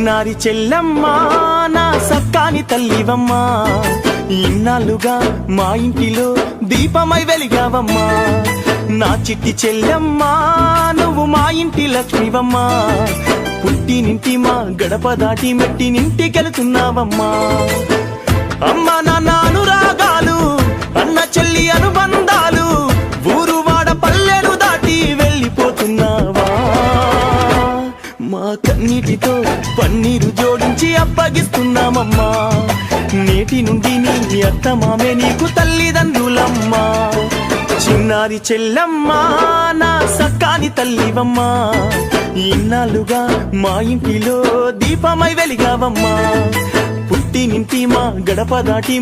చిన్నారి చెల్లమ్మ నా సక్కాని తల్లివమ్మా, ఇన్నాళ్ళుగా మా ఇంటిలో దీపమై వెలిగావమ్మా. నా చిట్టి చెల్లమ్మ నువ్వు మా ఇంటి లక్ష్మివమ్మా, పుట్టినింటి మా గడప దాటి మెట్టినింటికెళ్తున్నావమ్మా. అమ్మ నాన్న అనురాగాలు, అన్న చెల్లి అనుబంధాలు, ఊరు వాడ పల్లెలు దాటి వెళ్ళిపోతున్నావా. మా కన్నీటితో పన్నీరు జోడించి అప్పగిస్తున్నామమ్మా, నేటి నుండి నీ అత్త మామే నీకు తల్లిదండ్రులమ్మా. చిన్నారి చెల్లమ్మ నా సక్కాని తల్లివమ్మా, ఇన్నాళ్ళుగా మా ఇంటిలో దీపమై వెలిగావమ్మా, పుట్టినింటి మా గడప దాటి